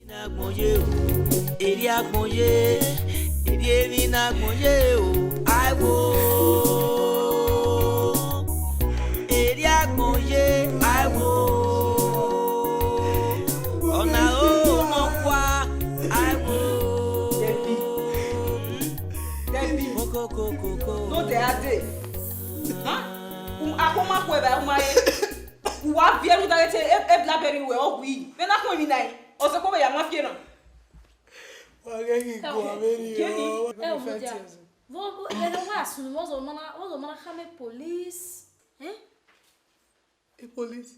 No, they are there. Akoma kweba umaye. Wa vieru da ete e blackberry we ogwi. Me na ko mi nai. O se ko be ya mafie no. Wa gengi ko ameri. Francess. Vou ele wasu no mozo mana chame police. E police?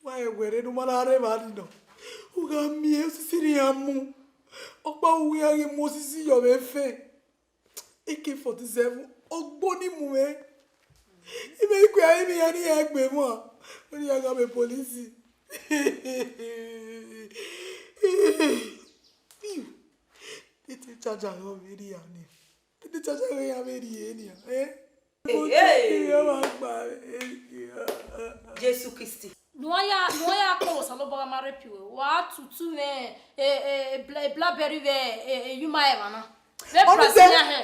Wa egwere no mana reba no. O ga mi e siri amu. Opa uwe age Moses yo be fe. AK-47 ogboni mu e. Ibe ku ayi mi ani egbe mo. Oni aga me police. Tete chaja yo veri ani. Tete chaja yo ya veri eni Jesus Christ. Noya ko salo ba mare piwe. Wa tutu me blackberry ve yuma e mana. Le prasinya he.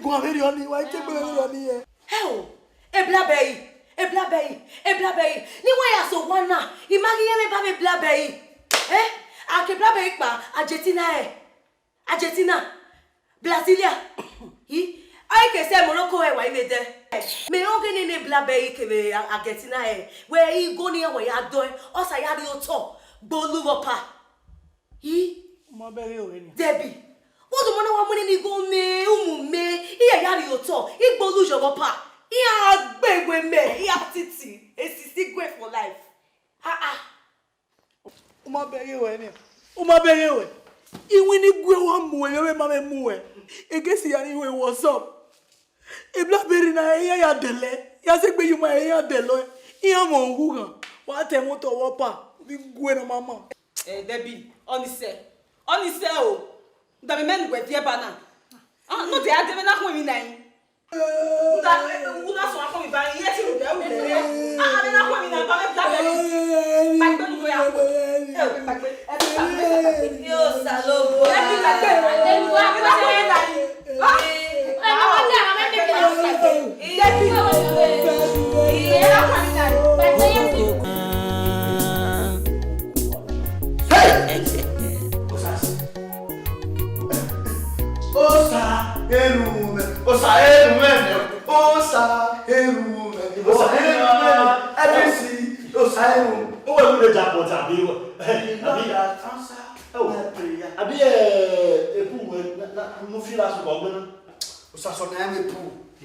Go veri oni wa ke veri oni e. Hell, e blackberry. Ni wa ya so wana. Imagine me ba me blackberry. Ake blackberry pa Argentina. Brasilia. I can say Morocco e wa ime de. Me o gani ne blackberry ke be Argentina e. Where he go near where ya do. Osa ya ri o to. Bolu wopa. Mo bere o ni. Debbie. What do you want money go me? Iya ya ri o to. Igbolu jo wopa. Iya gbegbe me. Iya titi. Estistigue for life. Uma bere o ni. Iwe ni gwe wa mu e ma me mu e. Egesi ya ni we what's up. E blackberry na ya dele. Ya se gbe yuma ya dele. Iya mo ngu gan. Wa te mo to wopa. Bi gwe na mama. Debbie, onise o. Da me men gwe tie bana. No dey ade me na ko mi nai. Una so akọ mi ba ye ti ro de o de. Me na ko mi na ba me blackberry. Ba gbe go ya ko. Ba gbe. Yo salobo. Debbie ba gbe. Debbie ba gbe nai. Osasu na me pu. I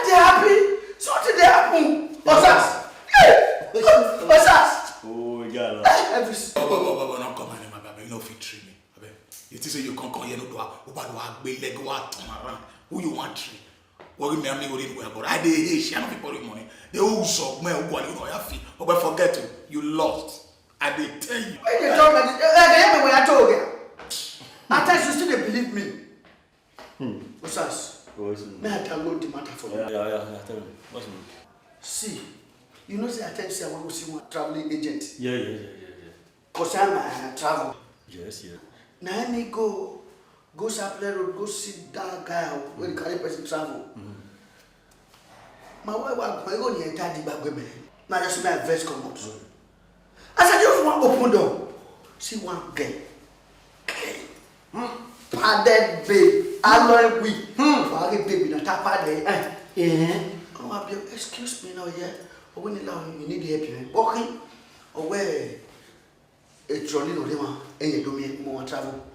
dey happy. Something dey happen. Osas. Osas. Oh, yeah. No come on, my baby. You no fit treat me. You think say you come here no do Oba do leg go turn around. Who you want treat? What me am worried about? I dey here, she no people money. They all so me go no ya fit. But forget you lost. I dey tell you. When you talk like this, when I told you. At times you still don't believe me. Osas. May I tell you the matter for you? Yeah, tell me. What's me? See, you know say at times I want to see one traveling agent. Yeah. Cause I'm travel. Yes. Now I may go Sapler Road, go see that guy when the carry person travel. My wife I go near daddy back with me. Now just my verse come out. I said just one open door. See one girl. Padded babe. Alloy we. Wagi baby na tapa there. Come up here. Excuse me now, yeah. But when you need help, walking away. A trolley no dema. And you do me more travel.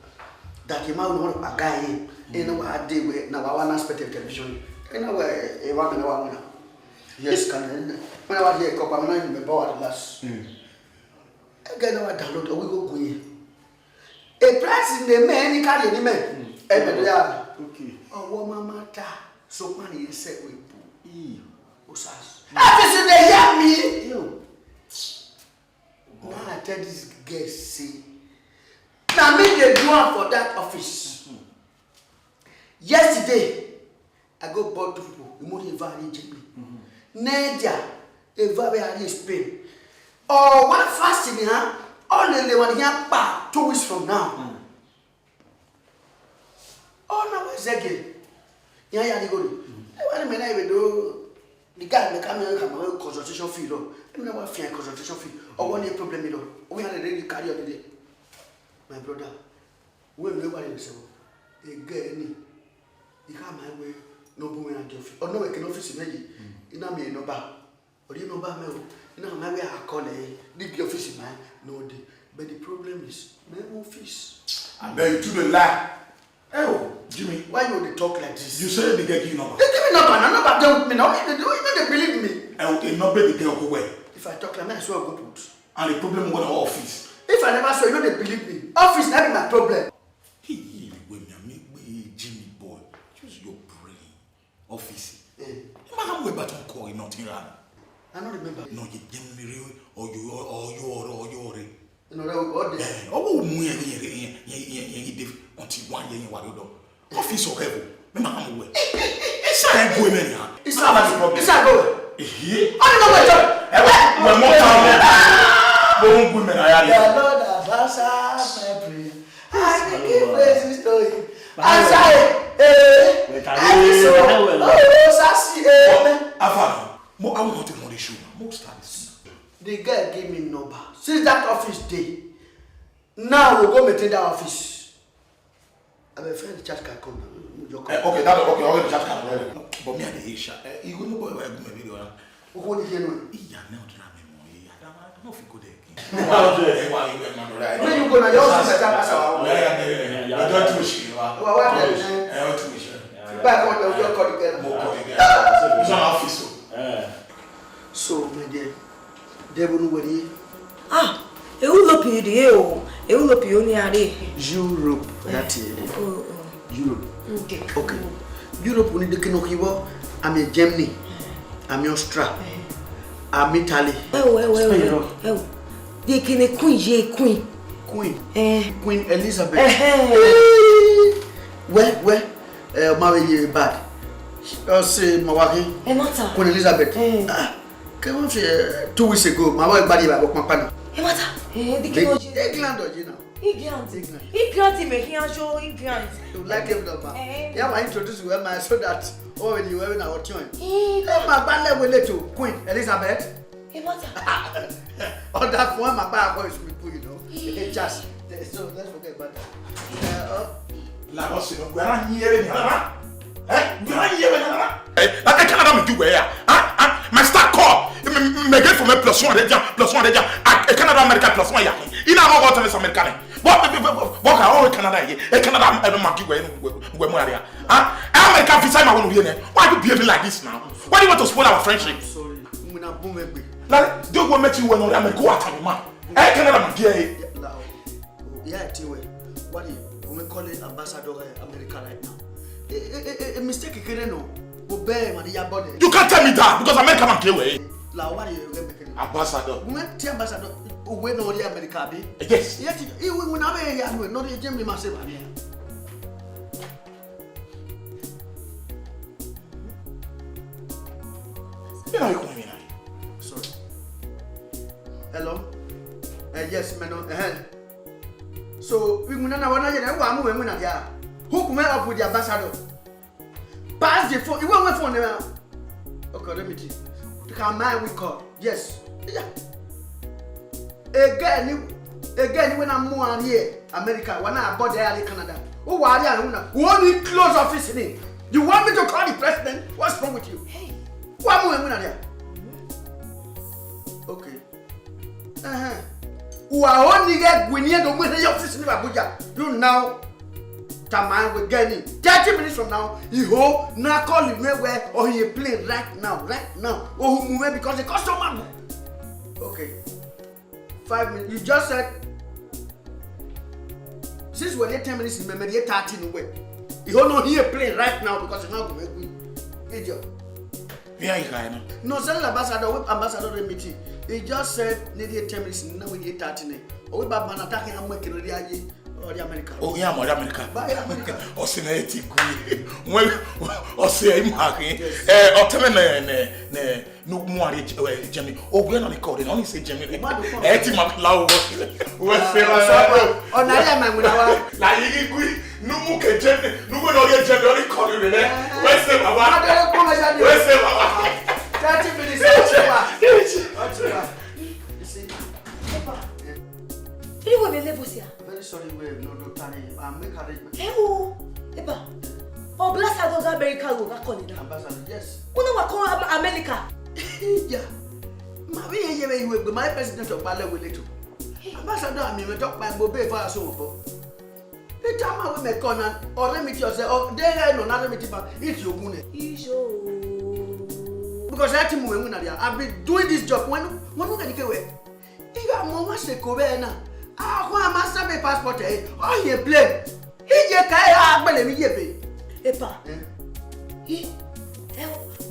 That you might want a guy in a day where now I want to television. And now a woman. Yes, can. When I was here, I'm not in the power last. Again, I download a wiggle queen. A price in the man, you can't any man. Okay. Oh, woman, matter. So money is set with Osasu. After they hear me, you. Now I tell this girl, see. Now me they do one for that office. Yesterday, I go bought two people. The money very cheap. Nadia, a very high Spain. Oh, one fasting, huh? Only one here back 2 weeks from now. Oh no, where's again? Yeah, you go. What I do the guy may come and consultation fee. I mean, what fee consultation fee? Or one year problem, we had a daily carry on the day. My brother, when nobody is a girl, you come my way, no woman at your feet. Or no, I can office maybe. You know me, no bar. Or you know about me. You know, my way I call the office man, no day. But the problem is, no office. I bet you to the lie. Oh, Jimmy, why you they talk like this? You said they get you number. They give me number, no number don't me now. They believe me. I will not bet the girl go away. If I talk like that, I swear I go put. And the problem with the office. If I never saw you, they believe me. Office not be my problem. Jimmy boy, use your brain. Office. I'm way back to call you nothing wrong. I don't remember. No, you didn't real or you. No, what the oh, until 1 year in Wadodo. Office or heaven. I'm away. It's not going anyhow. It's not like a problem. It's not going. I don't know what we're more time. Don't women, I the Lord has answered my prayer. I give praises to him. I want to know the show. Most times. The guy gave me number. Since that office day, now we'll go maintain that office. I'm a friend, the chat can come. Okay, the chat can come. But me and the Asia, you go no boy where I go video. Who want to hear no? Yeah, now drama more. I don't know if you go there. When you go now, your office is I don't do shit. Back on the call together. It's an office. So, my dear, they wouldn't worry. Europe, Europe, Europe, that is Europe. Okay. Europe, we need to know I'm in Germany, I'm in Austria, I'm in Italy. They can a queen. Queen Elizabeth. Where, marry bad. I'll say, my Queen Elizabeth. Come on, 2 weeks ago, my wife body about my partner. England or you know? England, making a show England. You like him, Doma? Yeah, I introduce you when I saw that already you were in our joint. My band will let you, Queen Elizabeth. On that one, my bad voice will put, you know. It just so let's forget about that. We are hearing her. We are hearing her. I cannot do where. My star call. Me get for me +1 déjà. Canada America +1 ya. Il a pas voté Americain. What can Canada here? Canada I don't mark where mo area. America visa ma won here. Why you behaving like this now? Why do you want to spoil our friendship? Sorry. We na boom me. Like don't go meet you when America what man. Canada ma here. Yeah, Tiwe. What do we call it ambassador America right now? A mistake you know. You can't tell me that because America man play way. What do you ambassador? We went to ambassador. We know the America be. Yes. Yes. We never hear you. Not the Germany massive. Sorry. Hello. Yes, man. So we muna na wana yena wa mu we na dia. Who come up with the ambassador? Pass the phone. You want my phone now? Okay, let me see. Can my we call? Yes. Yeah. Again when I'm more here, America, when I bought there in Canada. Oh, why are you only close office in? You want me to call the president? What's wrong with you? Hey. What more when there? Okay. Who are only get we need to win the office in Abuja. You now Taman we're getting 30 minutes from now. You hope now call him where or he play right now. Oh, who move because the customer. Okay. 5 minutes. You just said since we're there 10 minutes, remember the 13 away. You don't know here play right now because you're not going to win. Idiot. Where are you going? No, sir, ambassador meeting. He just said nearly 10 minutes now we get 13. Oh, we bad man attacking and making ready. or the America. Oh, yeah, my America. By America. Estistigue. Well, Osei Maki. Otame no more Jemmy. Oh, we're not recording. Only say Jemmy. Eti Maklaw. What's the On Naya Mamma. Like you, no more Jemmy. No one of Jemmy recording. Where's the Baba? Where's the Baba? 30 minutes. You see, You will be level here. very sorry, we no time. I'm making arrangement. Oh, Eba. Oh, bless her, those America will call it. Ambassador, yes. Who know what call America? Yeah. My president of Bala will let you. Ambassador, I mean, we talk about Bobe for us over. The time I will make Conan or limit yourself, or there no another meeting, it's your moon. Because I think I've been doing this job when we can get away. If you are more say Kobe now, I want master my passport. Oh, you play. He can't have me yepe. Epa.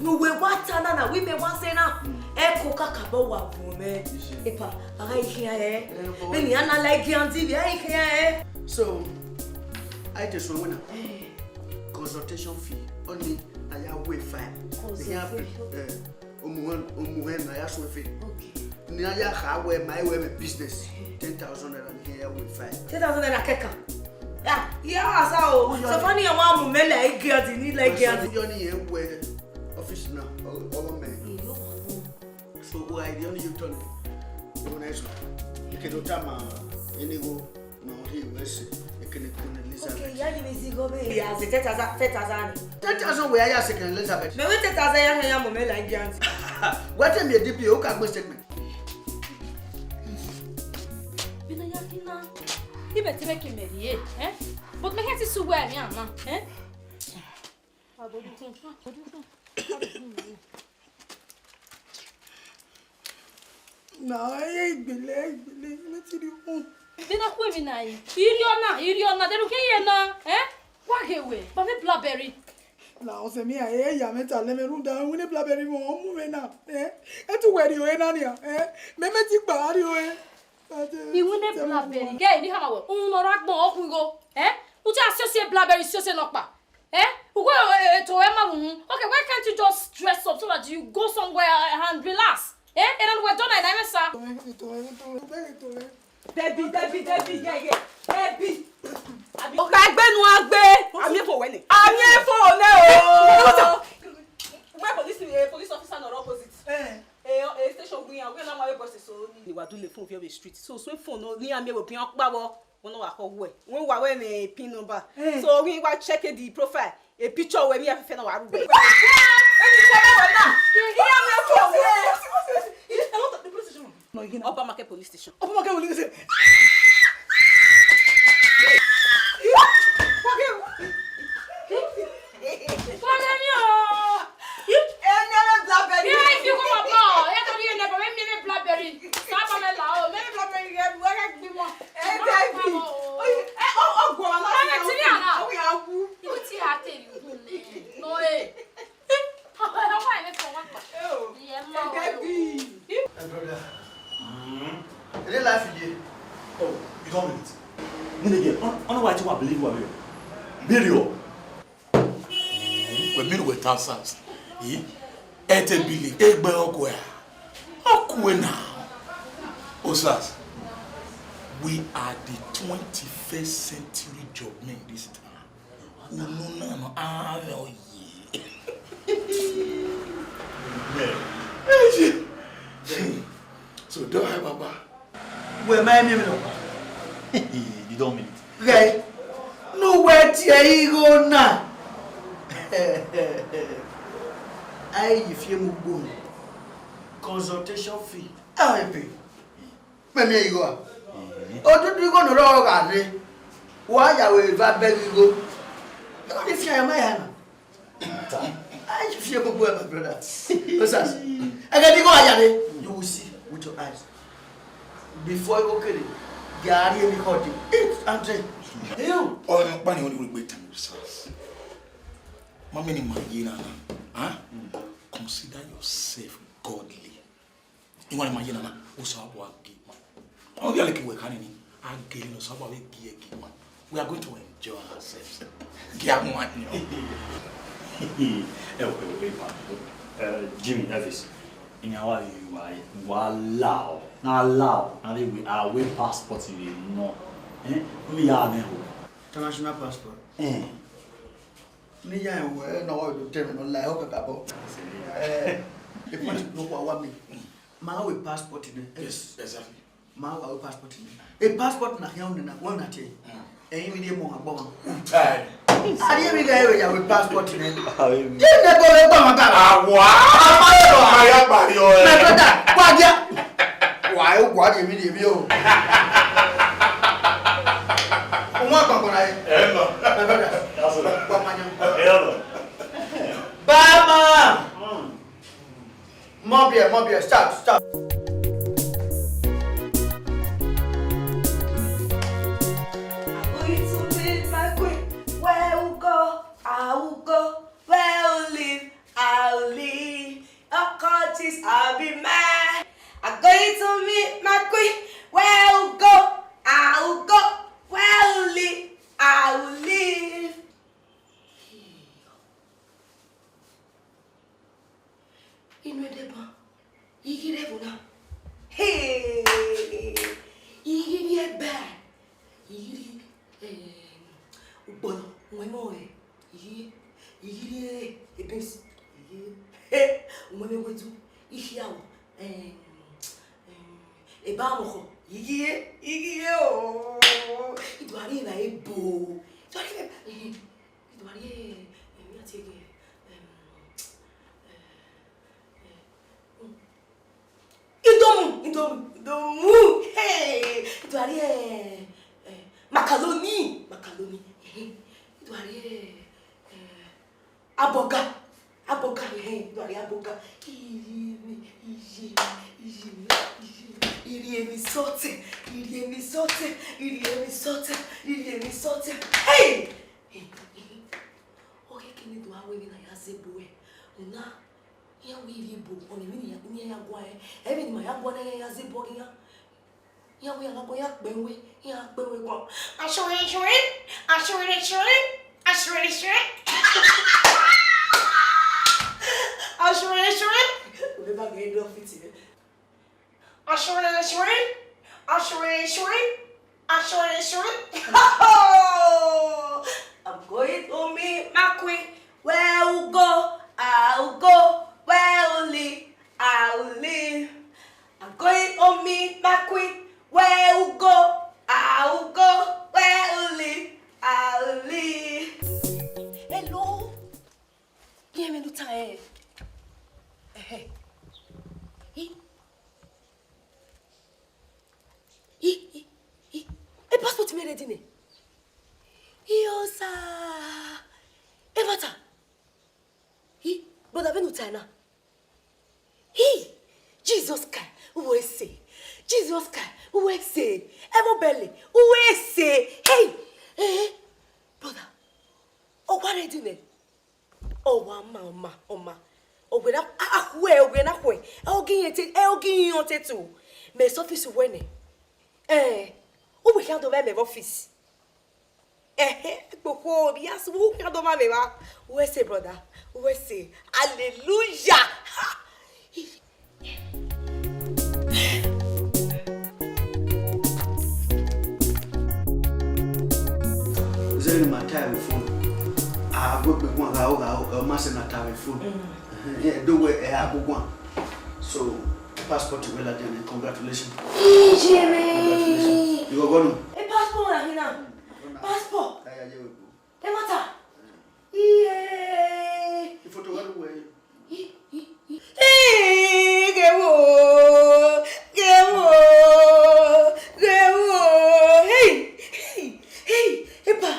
No we want na we me want say na e ko kakabo wa bu me. Epa, I hear me ni ana like yanti bi I hear. So, I just want consultation fee only I have way fine. Umuhen I ask fee. Okay. Ni aya ha we my way business 10,000 and here we fine. 10,000 na keka. Yeah, so funny I want mu me like yanti ni like yanti. You only here we office now all men. So why the only you turn you nice one. You can tell me any go no he will say you can Elizabeth. Okay, yeah, you may go be. Yeah, 10,000. 10,000 we are second Elizabeth. Me we 10,000 ya mu me like yanti. What am you DP who can go statement? Bina yakina. Ibe tebe kemerie, But me heti suwe mi ama, No, igbele ti di hun. Bina kwe mi na yi. Iriona, de ruke ye na, Wagewe, ba me blackberry. Na o se mi aye ya meta le me runda woni blackberry mo mu me na. E tu we ri o na ni me ti gba ri o Iwune blackberry. Ge ni hama we. Unno ragbon okun go, Uti associate blackberry associate nokpa. Ugo to Okay, why can't you just dress up so that you go somewhere and relax? And then we're done at Debbie. Yeah. Debbie. Ọ̀gá ẹgbẹ́ nu agbe. Àmì ẹ̀fọ́ wẹ́lẹ̀. Àmì ẹ̀fọ́ le o. My police officer not opposite. Station we are na my boss so ni wa do le phone for street. So phone no ni àmì ẹ̀wò pian pa wo. Wọ́n wa ko we. Wọ́n wa we ni pin number. So we wa check the profile. A picture we mi afefe na wa rugbe. Ẹni ko le na. Iya mi ẹ̀fọ́ we. The police station. No, you know. Obamake police station. Obamake police station. Osasu, we are the 21st century job men this time. So don't have Baba. Where my name You don't mean it. Right. No where you go now. If you move consultation fee. I pay. Maybe you go. Oh, do you go to the why are we beg you go? If you are my hand. I feel my brother. Osasu. I got to go. You will see with your eyes. Before you go kill it, Gary and recording. It's Andre. You. Oh, no, Bunny only will wait time yourself. Mamma, consider yourself godly. You want my Osasu. Oh, you are like a canny. I gave you some of it. We are going to enjoy ourselves. Get money. Jimmy, Elvis, in our you allow. Now allow. Now we are way passport you know. We are now. International passport. Me ya we no o do terminal la o kakabo. The point no kwa me. Ma we passport ni. Yes, exactly. Ma we passport ni. A passport na here na one na tie. Mi dey mo agbo. Time. Ade mi ga we ya we passport ni. Je ne bo we gba ma ta. Awa. Aya bari o. Na brother, kwa dia. Wa e gwa de mi dey bi o. Uma kwa na e. No. Na brother. Kwa manyo. Bama! Mobile, stop. I will go, where will live, I'll live. Of course, I'll be mad. I'm going to meet my queen. Where will go, I will go. Where will live, I will live. Inwe deba, igi devuna. Hey, igi ebe, igi ubono, mwemoe. Igi ebes, igi umweme wetu, ishiawo, ebamoko, igi o, idwari na ebo, idwari miatege, idomu, hey, idwari macaroni, idwari aboga, idwari aboga, iri emi sote, hey! Okay, kini do awe na ya zeboe, una ya wili bo, oni mini ya gwa ebe ni ma ya gwa na ya zebo ya we la boya gbewe kwa ashore we ba ge do fit it ashore I'm going to meet my queen. Where will go, I'll go. Where will live, I'll live. I'm going to meet my queen. Where will go, I'll go. Where will live, I'll live. Hello. Hear me, Luta. Hey. E passport me ready ne. Iyobsa. Evata. Brother benu tana. Jesus Christ, who is say? Jesus Christ, who is say? Evo belly, who is say? Hey, brother. Oh, what are you doing? Oh, mama. Oh, when I wait. I'll give you on tattoo. My office winning. Who we can't do my office? Boko, yes, who can't do my who is say, brother? Who is say? Hallelujah! Zeni mataya phone. Go be one ga master na time phone. Yeah, do we abugwan. So passport well again. Congratulations. Jimmy. You go go. A passport na hina. Passport. Kaya je we. E mata. Yeah. The photo well we. Hey, epa.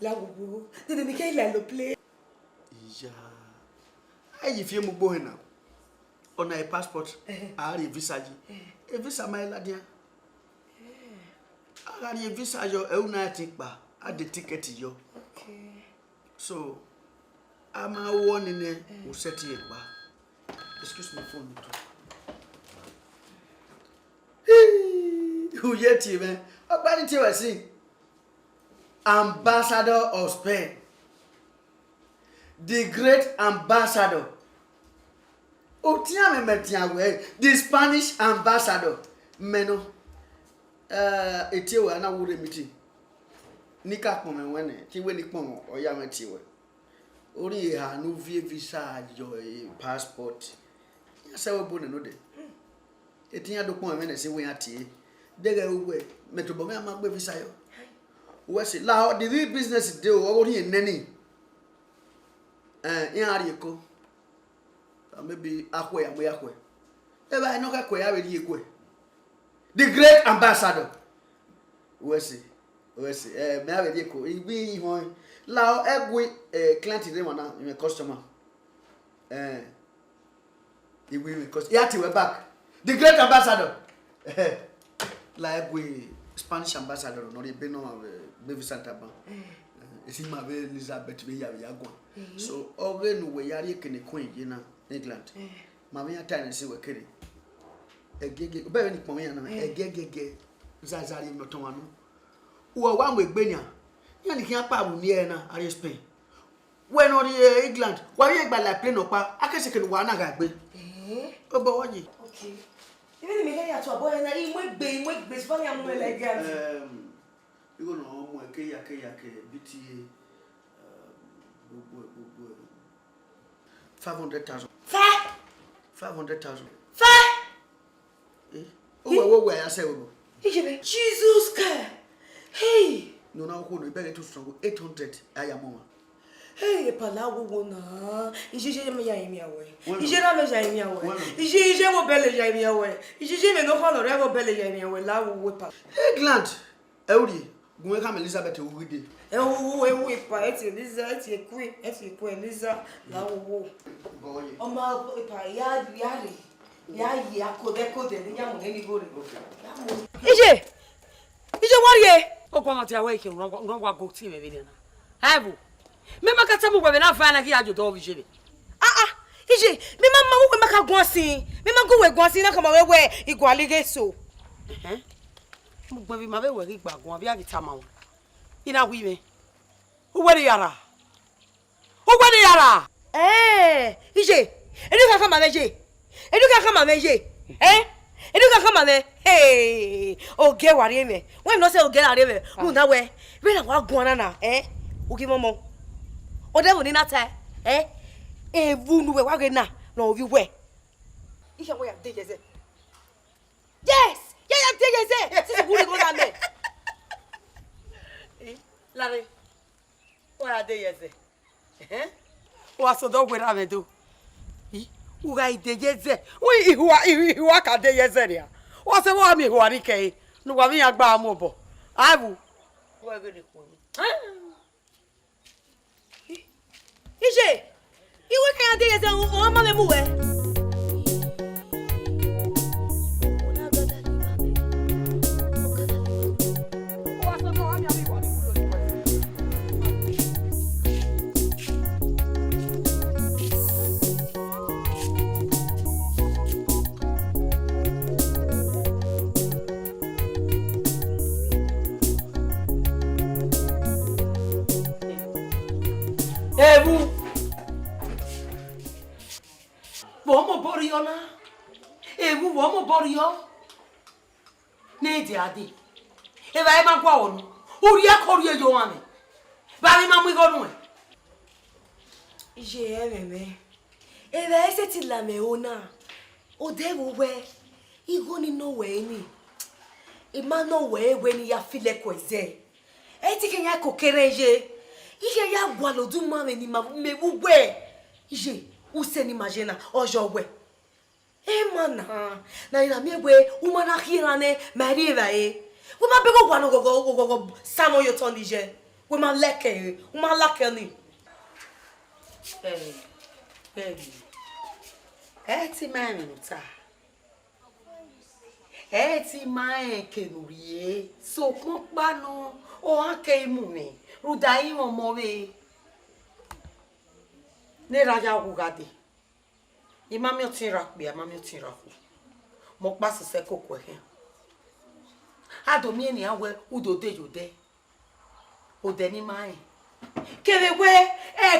La wubu. Dede Micheal la lo play. Ija. Ayi fie mu gbo hena. On a passport. Ari visa ji. E visa mai la dia. Ari visa yo e una tikpa. Ade ticket yo. Okay. So ama woni ne o set ye pa. Excuse me phone too. Who yet you man? Abani ti wa si. ambassador of Spain. The great ambassador. The Spanish ambassador. Meno. Etiwe ana wure miti. Nika pome wene. Tiwe ni pomo oya metiwe. Ori ha no vie visa your passport. Ya se we bone no de. Etinya do pon wene se we atie. Dege we metobo me amagbe visa yo. We say la the real business dey ori enani. In Arieko. Maybe Akwe and Yakwe. Ever I know Akwe already Ekwe. The great ambassador. We see. Me already Eko. He be one. Lao Egwe client in one in a customer. He will because Yati we back. The great ambassador. La Egwe Spanish ambassador. No, he be no baby Santa Ban. It's in my way Elizabeth we have Yago. So ogen we yari kene queen na England. Mama ya time se we kere. Egege be ni pon ya na egege zazari no ton anu. Wo wa we gbenya. Ya ni kian pa wu ni e na are Spain. When on England, why you gba like plane opa, akese kene wa na ga gbe. Obo woji. Okay. Even me hear to aboy na inwe gbe Spanish am elegant. You go no mo ke BTA 500,000. 500,000. Oh, where I say, Jesus Christ. Hey. No, now who no better to struggle 800. I am mama. Hey, palawo wona. Ije me ya imi awe. Ije na me ja imi awe. Ije mo bele ja imi awe. Ije me no hono re mo bele ja imi awe la wo pa. England. Euri. Gunwe kam Elizabeth Ugide. We pa eti Eliza la wo. Oma pa ya akode ni yamu ni gore. Ije warrior. Okwa mati awe ke ngwa go ti me be na. Haibu. Me makata mu gbe na fa na ki ajo do bi jebe. Ije me mama wo we maka gun sin. Me ma go we gun sin na kama we igwalige so. Mu gbe bi ma be we ri gbagun abi abi ta ma won. Ina wi me. Uwe ni yara. Ije. Eduka kama meje. Eduka kama me. Hey. Oge wari me. When no say oge wari me. Who na we? We na wa gun na. Ogi momo. Ode wo ni na ta. Evu nu we wa ge na. No vi we. Ije wo ya de yeze. Yes. Yeah, de yeze. Sisi buri go na me. Lare. Ora de yeze. Wa so do gwe ra me do. Uga ide yeze. We ihuwa ka de yeze ria. Wa se wa mi ihuwa ri ke. Nu wa mi agba amu bo. Abu. Wa ge de ko ni. Ije. Iwe ka de yeze o ma me mu we. Ebu. Womo boriona. Ebu womo borio. Nedi adi. Eva ema kwa onu. Uri akori ejo ame. Ba mi ma mu igonu e. Ije ememe. Eva ese ti la me ona. O de wo we. Igoni no we ni. Ima no we ni ya file kweze. Eti kenya kokereje. Ije ya gwa lodu mame ni ma me bugwe. Ije use ni majena ojowe. Mana na ina megwe umana khirane mariva we ma bego gwa no go samo yo ton ije. We ma leke, uma lake ni. Eti mami muta. Eti mae kenurie. So pompa no o ake imu mi. Rudai mo mowe. Ne raja ugade. Imami otinrakbi, amami otinraku. Mo pa se koko he. Adomi eni awe udode yode. Odeni mai. Kerewe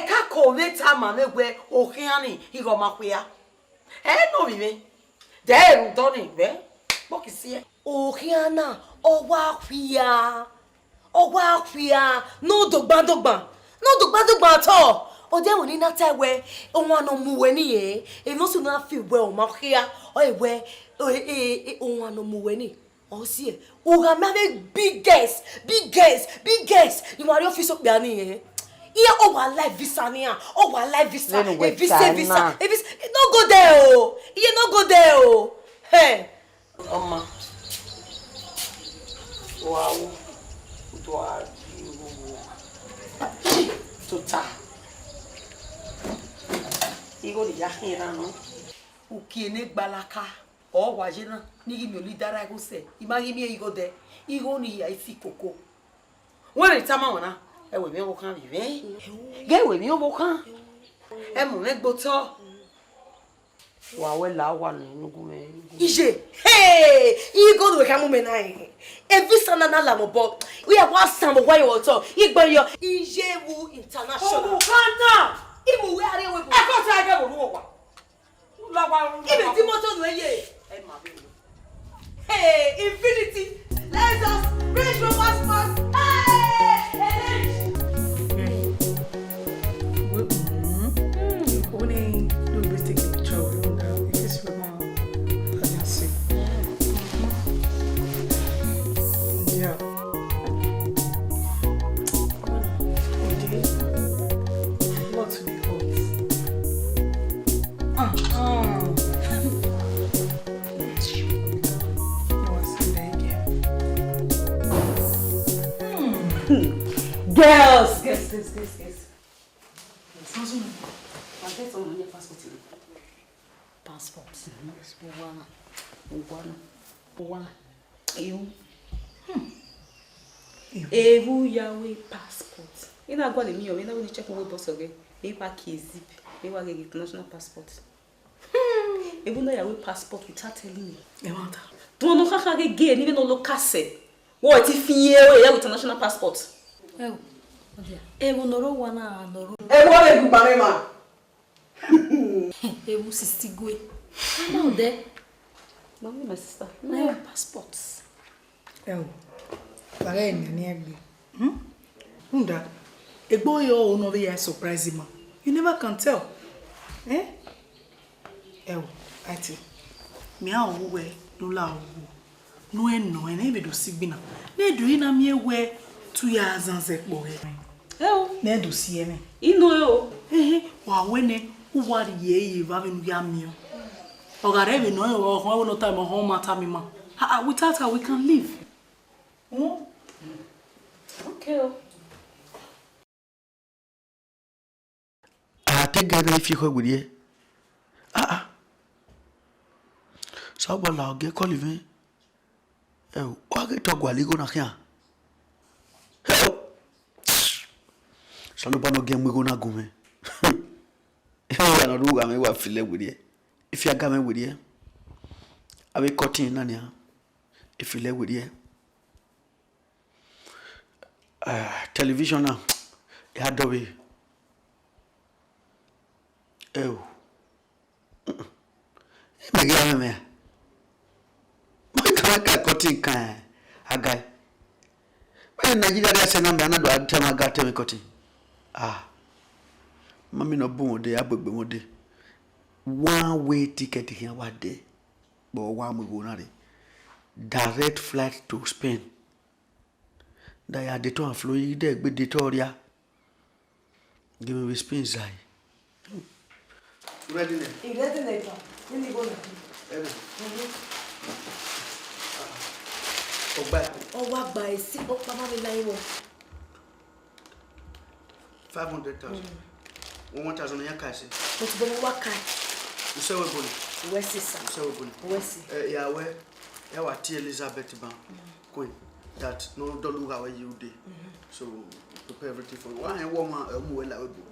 kako leta manewe okiani igomakwia. No vive. Deru doni be. Bokisi. Okiana owakwia. No dogba. No dogba at all. Ode woni na tewe onwa no muwe ni e. E no so na feel well makwia. Oewe onwa no muwe ni. Osie, uga me biggest. You are your office up there ni eh. Here our life visa ni our life visa. Visa. No go there oh. You no go there oh. Hey. Oma. Wow. Udwa. Tota. Igo di yahira no. Ukiene gbalaka. O wajena nigi mi olidara go se imagi mi igo de igo ni ya isi koko won tama wona e we mi o kan vive ge we mi o kan e mo me gboto wa we la wa nugu me Ije hey igo do ka mu me na e visa na la mo bo we wa sam wa yo to igbo yo Ijewu international o kana imu we are we e ko ta ge wo wa la wa ibe ti moto no ye. Hey, infinity! Let us raise your passport! Hey! Only do we take the picture in case you want I can see. Yeah. Okay. What to be Girls! Passport. Ewu yawe passport. Ina go le mi o, ina go check mo boss oge. E pa kizip. E wa ge international passport. Ewu no yawe passport without telling me. E want that. Do no kaka ge ge ni no lo kase. Wo ti fi e ya international passport. Ewu noro wana noro. e wo le gba me ma Ewu Estistigue. Now there. Mami, my sister. My passports. Oh. Pare ni egbe. Unda. Egbo yo no be surprise ma. You never can tell. Eh? Ati. Mi a wo we no la wo. No eno e be do sigbina. Na do ina mi ewe 2 years anze po he. Na do si eme. Ino yo. Wa we ne wo ye va be nu ya mi o. Ogare be no e wo ho no time ho matter me ma. Without her we can live. Okay. Take get if you go with you. So bala ge call even. Wa ge to gwa ligo na kia. So no bano ge mwe go na gume. Ya no ruga me wa file with you. If you ga me with you. Abi cutting na nia. If you le with you. Television na. Ya do we. Me. Maka cutting kan agai. But Nigeria dey say na me na do atema ga temi cutting. Mami no bon de agbegbe mo de. One way ticket here what day. But one we go na dey. Direct flight to Spain. Da ya de to and Florida gbe de Toria. Give me Spain side. Ready now? You ready later? Let me go now. Owa gba esi opa ma mi lai wo. 500,000. 1,000 ya cash. But bo wa kai. You say we boli. Wesi sa. You say we boli. Wesi. Ya we ya wa ti Elizabeth ban. Queen that no do look how you dey. So prepare everything for one and woman we la we go.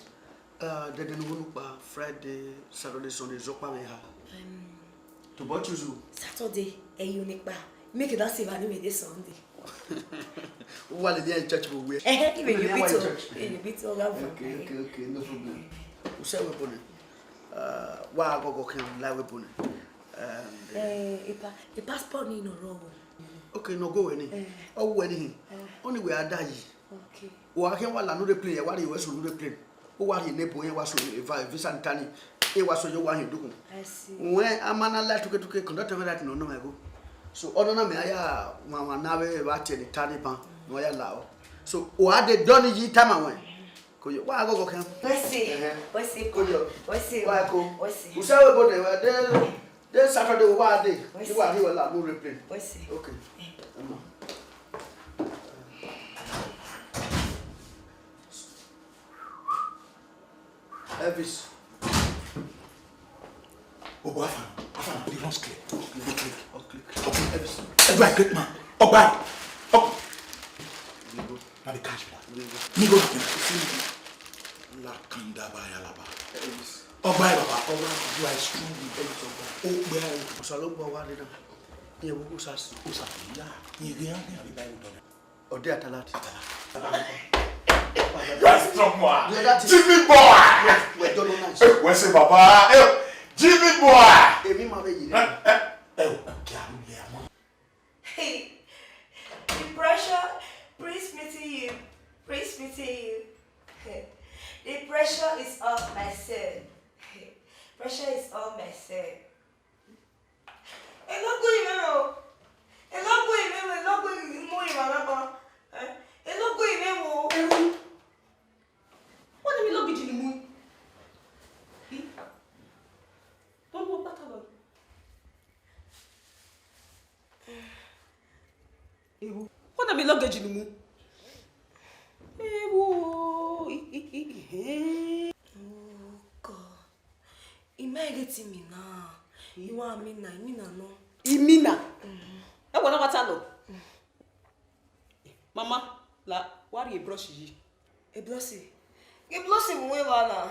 They didn't look by Friday, Saturday, Sunday, Isokpan me ha. To what you do? Saturday, unique ba. Make it that save anyway this Sunday. While in church will wear. Even you beat all Okay, no problem. We say we put it. Why I go can lie we put it. The passport in a row. Okay, no go any. Oh, wedding. Only we are dying. Okay. Or I can while another plane, what he was on the plane. Who was in Nepal, he was on Vincent Tani. He was on your one do. I see. When a man allowed to get to conduct that no I go. So, Odona Maya, Mamma Nave, Ratty, the Taliban, no allow. So, what they done ye time away? Could you why go can? What's it? Why go? Who said about them? Then Saturday, what day? You are here, no reply. Okay. Elvis. Oh, boy, I the house click. Click. Elvis. Everybody click, man. Oh, bye. Oh. Now the cash back. Me go. La kanda ba ya laba. Elvis. Oh, bye, Baba. You are strong. Oh, bye. Osalogbo wa rena. Ye wo Osasu. Osasu. Yeah. Ode Atalati. You are strong, man. Jimmy boy. We don't know nice. Where's it, Papa? Jimmy boy. Emi ma be yi. Hey, the pressure, please meeting you. The pressure is off myself. Pressure is off myself. What do you look at you? Don't go back alone. What am I luggage in the moon? Oh God, you might get me now. You want me now? No. Imina. I want to watch Mama, la, what are you brushing? A blessing. A blessing, we wanna.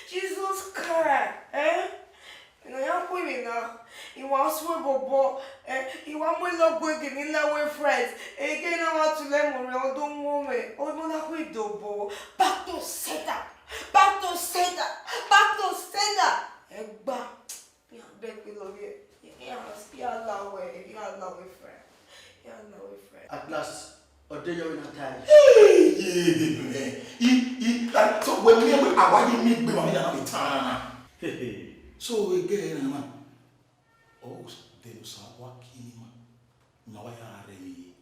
Jesus Christ. Eh? You know, you're now. You want to bobo. You want me to go again in our friends. Again, I want to let me know. Don't worry. Oh, no, not with double. Back to center. Egba. You beg me, love you. You allow it, friend. At last, Odigie in a time. So when we are meet me on the time. So again, man. Oh, they was walking, man. Now I are ready.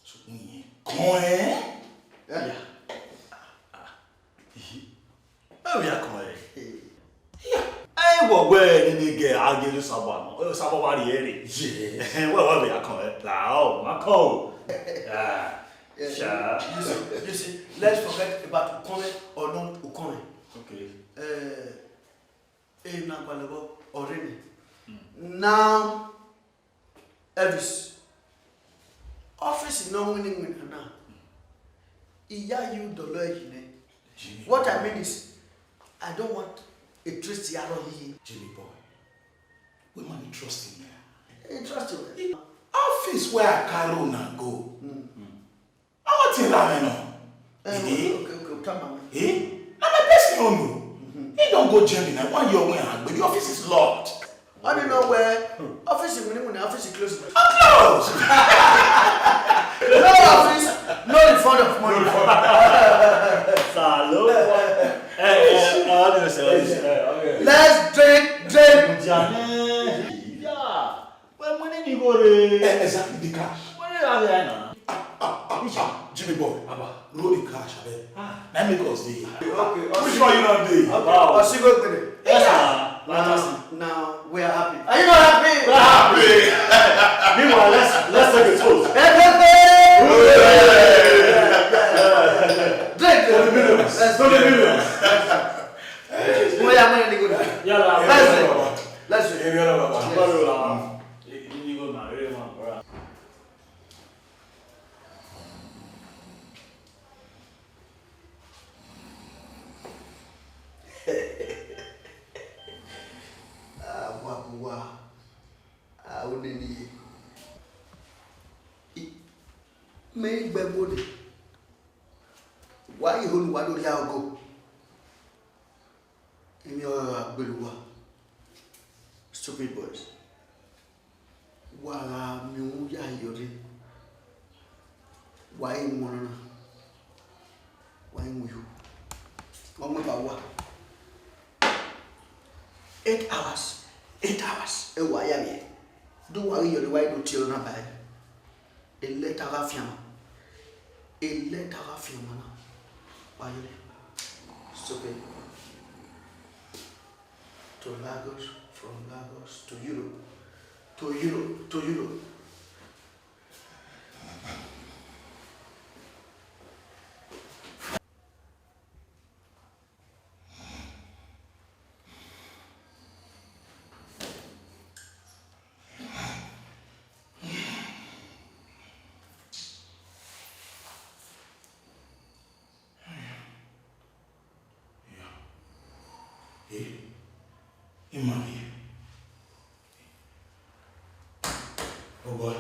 So we Yeah. Oh, yeah, come on. Yeah. I will wear any gay. I'll give you someone. Oh, someone here. Yeah. Well, we are coming. Now, Marco. Yeah. Sure. You see, let's forget about Ukome or non-Ukome. Okay. Already. Now, Elvis, office is not winning with her now. What I mean is, I don't want a trust here. Jimmy boy, we might trust him there. Trust him. Office where I carry on go. I want to run Okay, come on. I'm a person on you. He don't go jail now. 1 year when but the office is locked. I don't know where office is when the office is closed. Close. No office, no refund of money. Let's drink. Yeah. Well, when you go to Exactly the cash. Jimmy boy, roll the cash. Now make us day. Okay. Which one you not day? Wow. Yes, Now we are happy. Are you not happy? we're happy. Meanwhile, let's take a toast. Drink. Let's go to the millions. Let's only. May be body. Why you what do you go? In your Belua. Stupid boys. Why you yori? Why you? Why you? Mama Bawa. 8 hours. 8 hours. E why am I? Do worry your why do children buy? A letter of Fiamma. A letter of Fiamma. Why stupid? To Lagos, from Lagos to Europe. To Europe, to Europe. Mommy. Oh boy.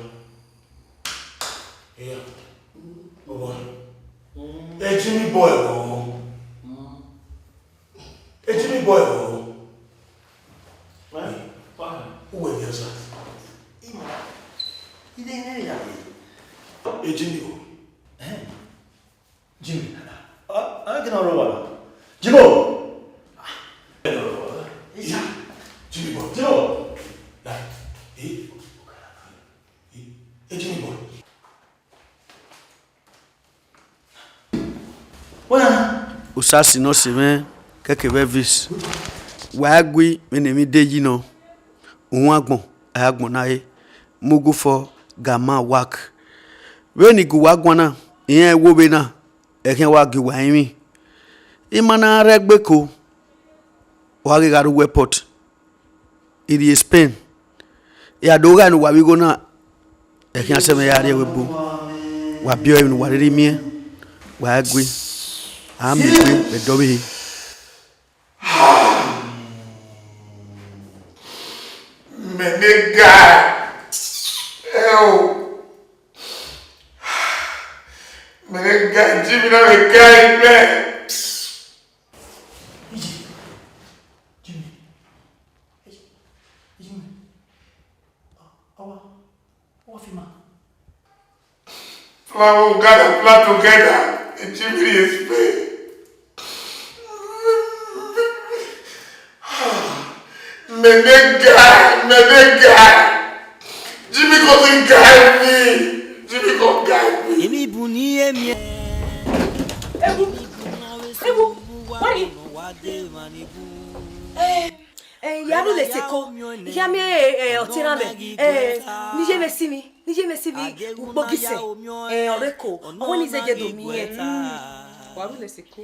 Yeah. Oh boy. Hey Jimmy boy. Hey Jimmy boy. Who are you, sir? He didn't know. Hey Jimmy. Jimmy. I can know. Jimbo. Jimmy boy. Jimbo. Hey Jimmy boy. Osasu no se me keke bevis. Wa gui me ne mi deji no. Ohun agbon na ye. Mugu for gama work. We ni gu wagbon na, iyen wo be na. Eken wa gi wa yin. Imana regbe ko. Wa ge garu weaport. It is Spain. Ya doga no wa bi go na. Eken aseme ya re webu. Wa bio yin wa re mi. Wa gui. I'm the Dobby. Menega. Oh. Menega, Jimmy, not a guy, man. Jimmy. What Fima? Flower got a plan together, and Jimmy is paid. Menega. Jimmy couldn't guide me. Jimmy can't guide me. Ebu, what are you? Yaro le seko. Yami otirame. Nije mesimi. Ubogise. Oreko. Oni zege do mi. Waru le seko.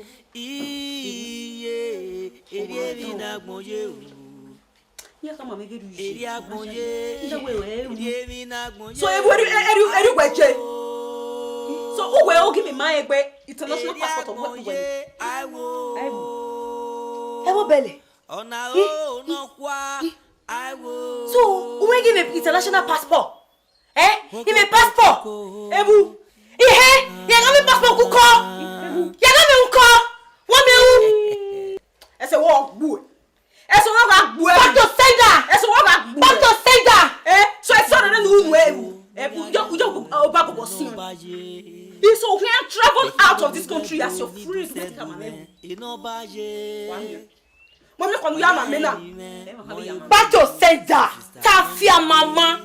Kama make do so every weje. So who will give me my international passport of what way? I will belly. So who will give me international passport? Give me passport. Ebu. Ya got me passport ku ko. Ya got me unko. What me? I say what boy. Eso wa ga gbu e. Back to sender. Eso wa ga gbu. Back to sender. So I saw that no nu you oba go sin. This so we can travel out of this country as your free to come and Mom you kon ya ma me na. Back to sender. Tafia mama.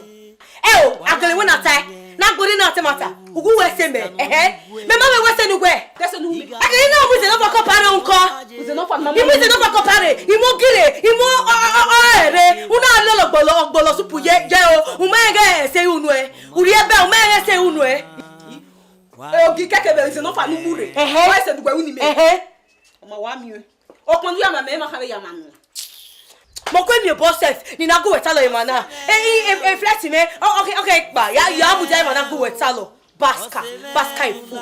Agele we na tai. Na gbori na te mata. Ugu we se me. Me ma we se nu gwe. That's no me. Agele na we se no for compare unko. We se no for mama. We se no for compare. Imo gile, imo ere. Una lo gbolo supu je o. Umege se unu e. Uri ebe umege se unu e. Ogi keke be se no for numure. We se du gwe uni me. Oma wa mi we. Okon du ya ma me ma ka be ya ma no. Moko mi bosses ni na go wetalo imana flex me okay ba ya mu jai mana go wetalo baska ifu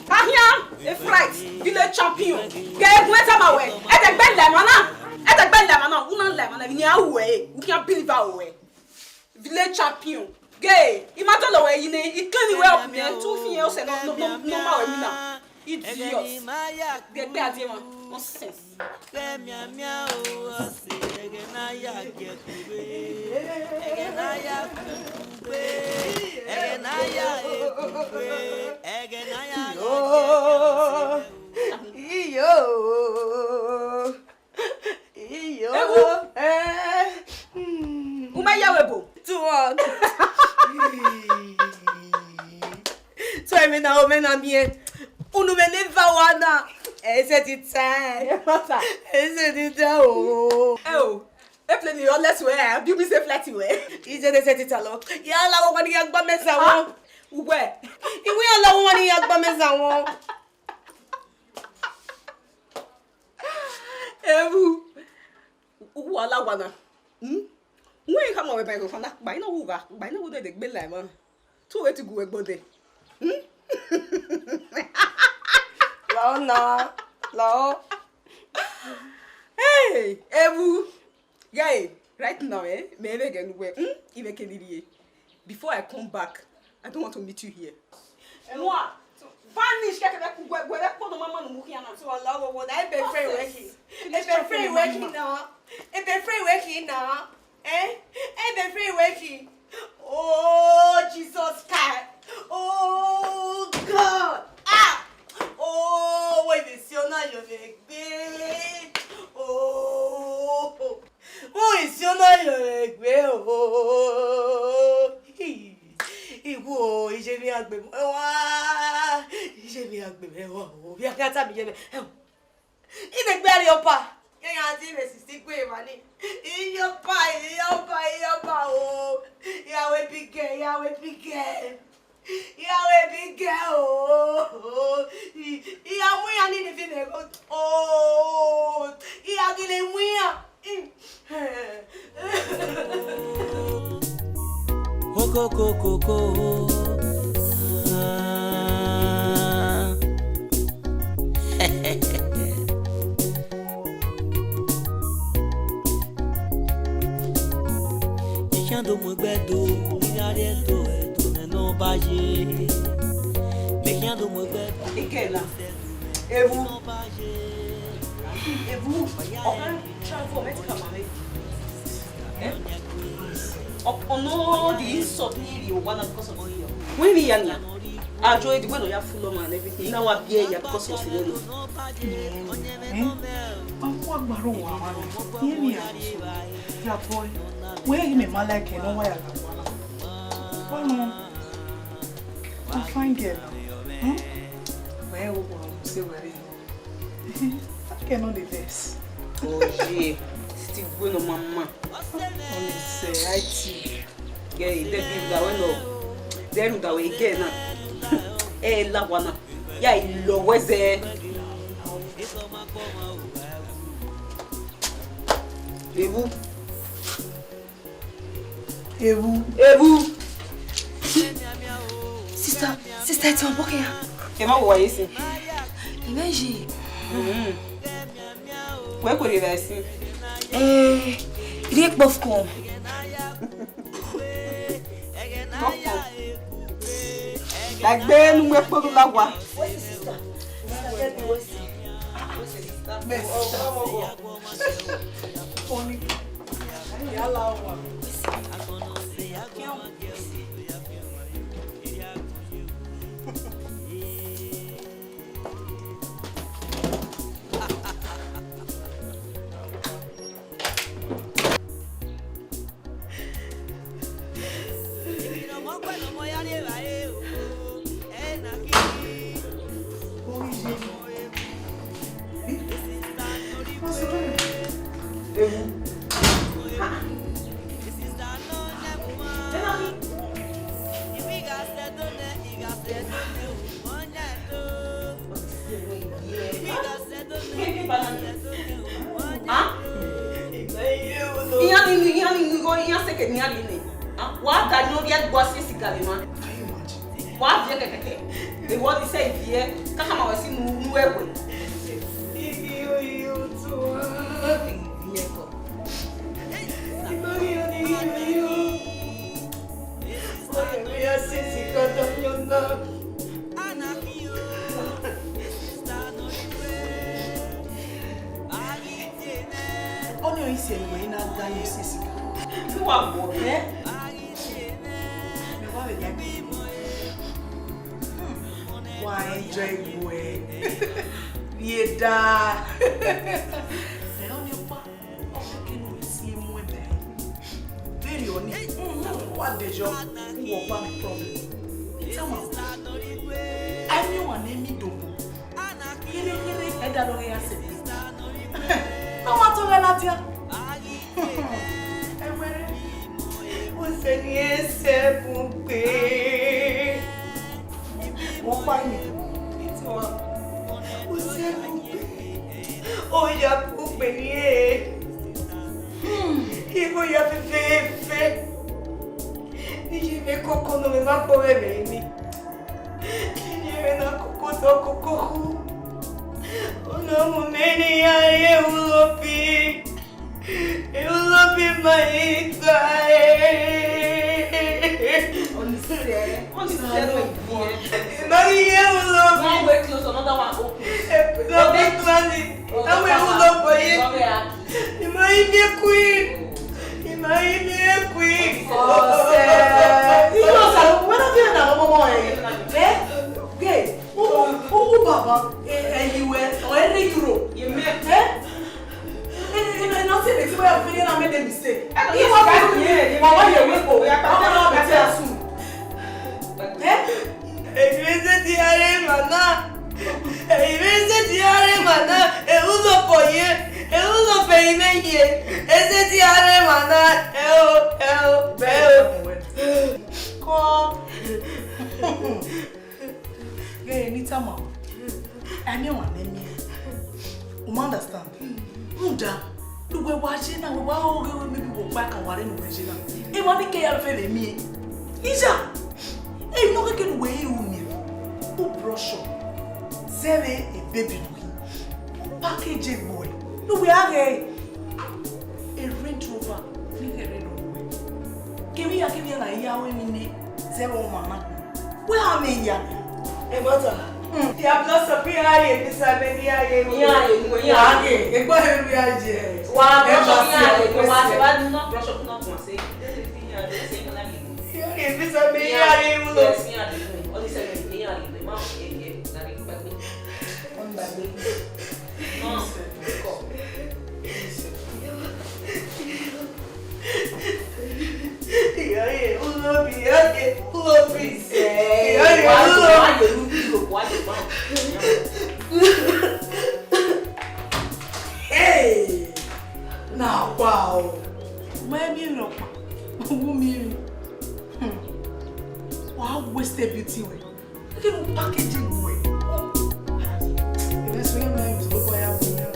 ahia flight village champion ke weta ma we e de gbe le mana una le mana ni awe we can believe awe village champion. Gay, imagine the way you need. It can't be well, man. 2 years and no more. Idiots. Get that, nonsense. Umayawebo. 2 So I mean now men am here. Unu me never wanna. Estitige. Estitige oh. Oh. E play your less way. You be say flatty way. Ije de setita lo. Ya la wo ni agba mesa won. Uwe. Iwe ala wo ni agba mesa won. Ewu. Uwa la wana. When come over by go fana, by no uga, by no wood de gbele man. 2 way to go egbode. Lo. Hey, Ewu. Guy, right now, me again we even can before I come back, I don't want to meet you here. And what? Vanish get that where put mama no muki ana. So Allah wo na be free working. E be free working now. E be free working now. E be free working. Oh Jesus Christ. Oh God. Ah. Oh, wait, is your na your leg. Oh. Oh, is your na your leg. Oh. Iwo ije mi agbe wa. Ije mi agbe me wa. O bi akata mi je me. Ibe gbe ari opa. Yan ati me Estistigue ma ni. Iyobsa o. Yawe pike. Yawe pike o. Iyawo ya ni ni fi me go. Oh. Iyagile muya. Koko. Deixando muito ligareto, não baje. Deixando muito Ikela. Ewu. Travel medical mama. No, the insult you wanna because of you. When we young, I enjoyed when you are full man everything. Now I bear you because of you. I'm what baro wa. Hear me out. Yeah, boy. Where you me malake no why I Why no? I'm fine girl. Where we say where you? I cannot the best. Oh yeah. Still going on mama. Only say I see. Yeah, they give that one up. Then that way again. Eh, la wana. Yeah, I love where's there. Ewu. Sister, it's un poke ya. Kema wo waye si. Imagine. Where could you see? Il est bof comme. Like ben we put la wa. we na da you sisi. You are boy. Eh? Me wa be ya. Why enjoy boy? Yeda. Se on your pa. O ke no si mu e be. Very honest. What the job? Who will find the problem? Tell me. Anyone name me do. Here, I don't know what I said. No one told her that. Você conhece Pumpê? Vou pai me. Você Pumpê? Olha Pumpê. E vou ia viver. E me cocô no meu vapor bem. E na cocô do cocô. O nome meni aí eu lopi. Eu lopi mais Onde você é? Maria eu lopi. Não, vai close, não dá uma open. Não tem classe. Não eu lopi aí. E mãe me cuida. E mãe me cuida. Nossa. E nossa, quando eu na mamãe, né? Gay. O baba é you é retro. E me não sei se vai fazer na minha mistake. E uma coisa, mamãe eu vou. Eu não vou ter assunto. Em vez de diare mana, eu uso poie, eu uso perimenye. Esse diare mana, eu. Co. Gay, ni tama. Anyone name. You understand? Muda. You go watch na we wa maybe go back and worry no Regina. E mo ni ke ya fe le mi. Ija. E no ke no we you mi. O brochure. Zere e baby no. Package boy. No we are a Range Rover. Ni ke re no. Ke we na ya we mi ni zero mama. We are me ya. E mother. Ya plus be high this abedi high. Ya e gbo e aje. Wa no brush up no come say. E this abedi high mu lo. Only say me ya le ma e na ri pa mi. On ba mi. No. Ko. E ulobi. Hey! Now, wow! Maybe no. Wow, wasted beauty way. Look at the packaging way. This way, man, look what I have here.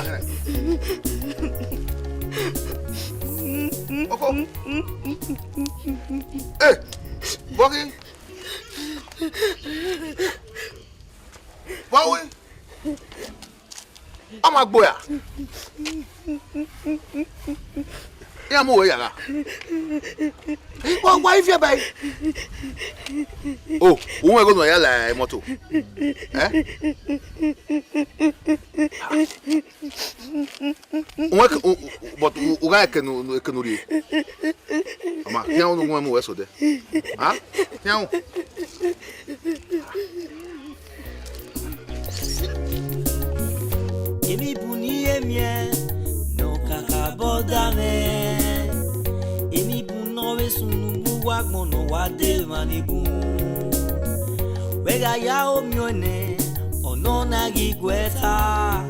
here. Oko. Hey, Bogi. Bogi. I'm a boy. Yeah, I'm away. Why if you buy? Oh, who am I going to yell at moto? Eh? But who can read? Ama, não não é mo eso de. Ah? Não. Emi buni emie no kakaboda me. Emi buno we sunu buwa gbono wa de manigun. Wega ya omione ono na gigweta.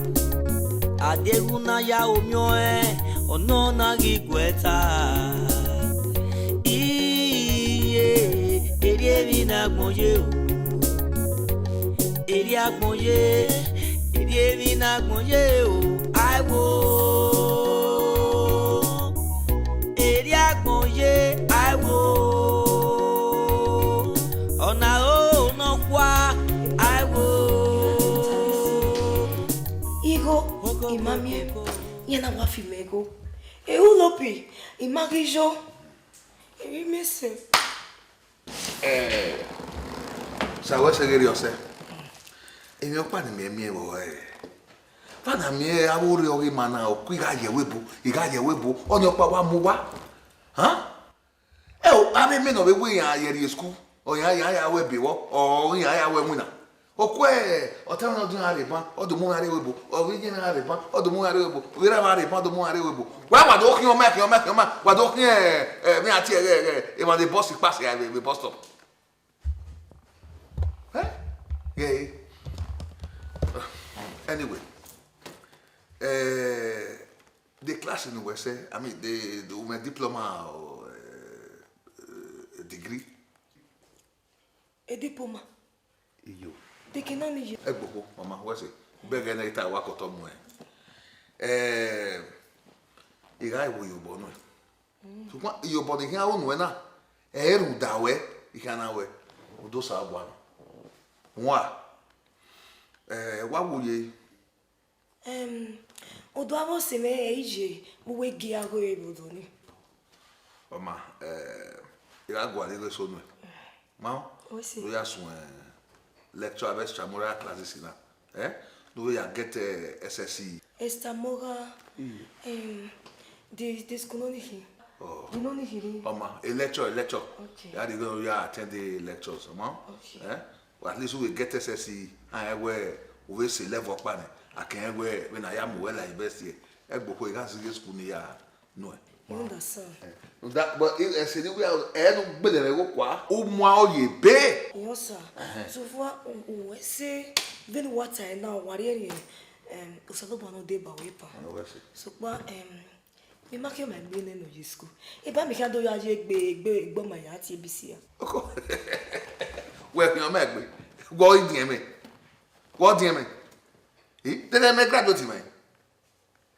Adeguna ya omioe ono na gigweta. Iye eri na gboye o. Eri agboye. Eri na gboye o. I wo. Eri agboye I wo. Ona o no kwa I wo. Igo imamie yena wafi mego. E ulopi imagijo. E mese. Sawa segeri ose. Emi opa ni me wo Fana mi awori ori mana oku iga yewebu oni opa wa mu wa. Ha? O ame me no be we yan yeri school. O yan ya we biwo o yan ya we muna. Okwe o te no dun are ban o do mu are webu o wi jin are ban o do mu are webu wi ra are ban do mu are webu wa do kin o make wa do kin mi ati e ma de boss pass ya be bus stop. Yeah. Anyway, the class in the West, I mean, the women diploma or degree. A diploma. You. They can only use. Mama, what's it? Beggar night, I walk out of my. The guy will you born. So what you born here on when I heard that way, you can away. Those are one. What? What would you? Odoavo se me Ehigiator, we giago ebodoni. Mama, il a guardé le son. Maman, nous y avons lecture avec Chamora classe ici là. Nous y avons get SSI. Estamora, des colonies. Oh. You know the Mama, a lecture. Okay. You attend the lectures, mama. Okay. Well, at least we get SSI and we say level up on it. I can't wear when I am well like best here. I go for a school near no. You understand? That, but if I say we are no better than what? Oh, my, you pay. Yes, sir. So for we say then what I now worry Osasu no dey ba wepa. So but me make my brain no use school. E ba me kan do ya je gbe ma ya ti ebisi ya. Well, you make me. Go in there, me. What do you mean? Then I make graduate, man.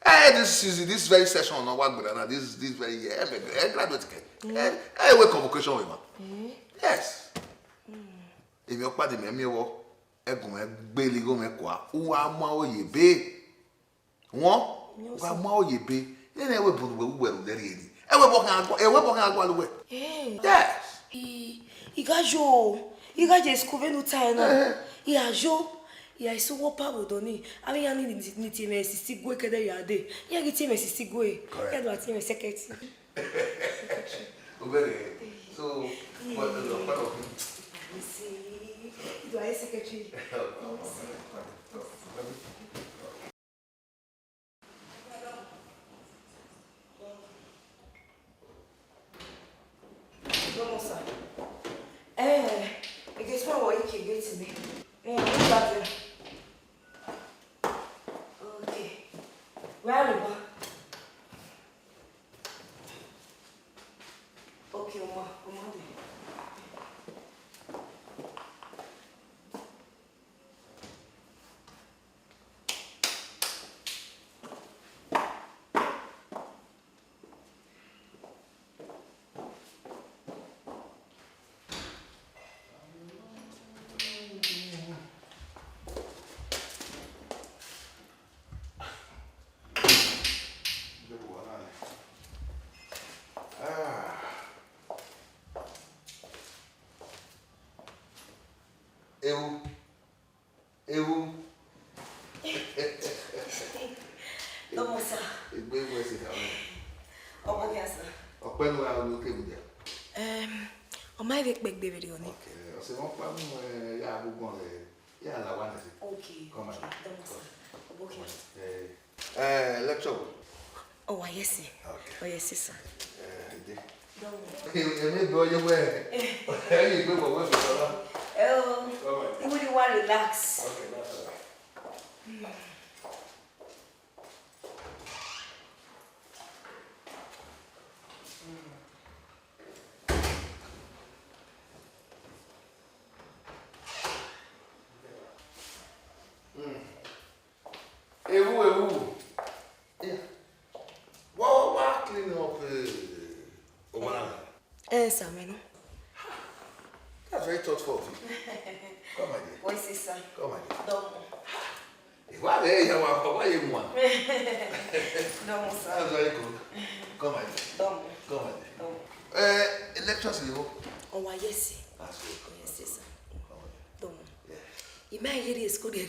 Hey, this very session on what good this very year, graduate. Hey, we convocation with man. Yes. If you party me wo, e go me gbe li go me kwa. U ama o ye be. Won? U ama o ye be. Then we bu we there ni. E we bo kan agwa lo we. Yes. I gaje school no time na. I ajo. Ya iso wo pa bodoni. Ami ya ni team Estistigue kede ya de. Ya gi team Estistigue. Ya do team secretary. Obere. So what the part of You see. Do I secretary? Vamos lá. I guess what you can get to me. Okay. Where are you? Okay, Oma. Egbe wo se ka me. Akobeghian, sir. Ope no ya lo ke buja. On might be big baby on it. Okay. O se won pa mu ya abugbon le. Ya la wa na se. Okay. Come on. Akobeghian. Lecture. Oh, yes, sir. Okay. Oh, yes, sir. Emi be oye we. Eyi gbe bo we fi so la. Oh, you really want to relax. Okay, that's all right. Ewu. Yeah. What cleaning up Obana? Sameno. That's very thoughtful of you. Come on, dear. Voice, sir. Come on, dear. Domo. Why there you are? Why you want? Domo, sir. That's very good. Come on, dear. Domo. Come on, dear. Lectures you. Oh, yes, sir. That's good. Oh, yes, sir. Come on, dear. Domo. Yeah. You might get a school there.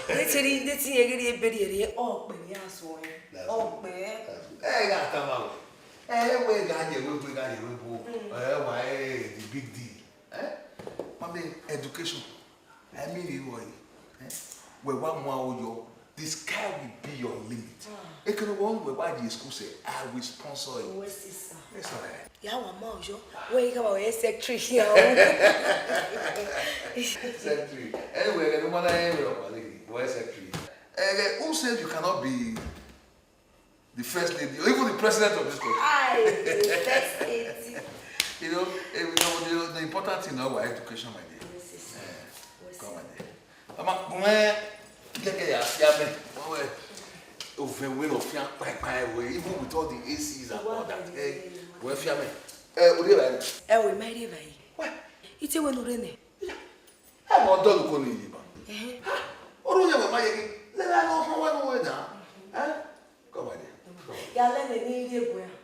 Let's see, a bit oh, but yes, one. Oh, man. Hey, got come out. Hey, we got you. Why the big deal? Mommy, education. I mean, you where one more the sky will be your limit. It can one where the school say, I will sponsor you. Where's this? That's all right. Yeah, one more, Joe. Where you come out, secretary here. Secretary. Anyway, I don't want to hear where's secretary? Who said you cannot be the first lady or even the president of this country? Aye, that's it. You know, the important thing now is education, my dear. Come on, dear. Mama, even with all the ACs and all that. Where fiame? We might even. What? It's a one who ran it. I'm not done with you. Or you have my let I know how I know now. Come on, dear. Yeah, let me need you.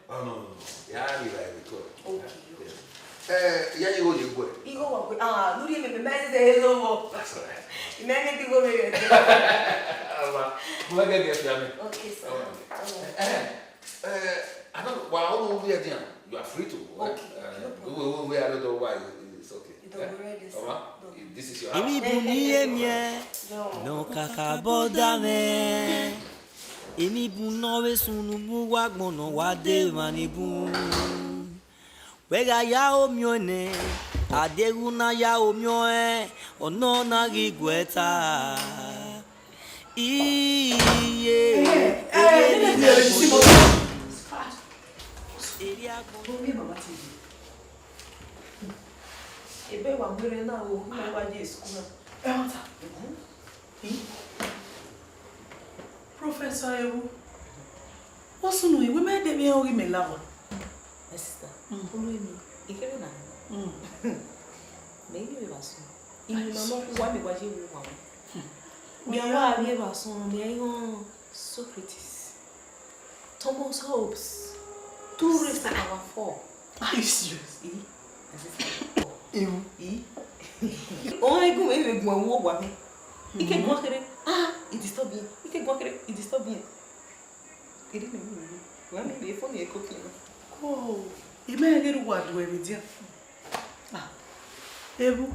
Oh, no. Yeah, I will. Okay. Yeah, you go. You go. Look at me, man. Hello. That's all right. You may be going. Okay, sir. I don't. Well, we are there. You are free to. Okay. We are not why. It's okay. You don't worry this. This is your Emi bunye no kakaboda me. Emi bunowe sunu bu wagbono wade manibu. Wega ya omione aderuna ya omioe ono na rigweta. Ebe wa gbere na o na wa je school na. Anta. Professor Ewu. Osunu iwe me de mi ori me lawa. Sister. Olúwemi. Ikere na. Me ni ba so. Imi mama ku wa mi wa je wo wa. Mi wa ari ba so mi ayon Socrates. Thomas Hobbes. Two raised to our four. Are you serious? Ewu. Oh, I go away with one more. You can walk it. It is stop being. You can walk it. It is stop being. It didn't mean. Well, maybe if only a cooking. Oh, you may get what do every day. Ewu.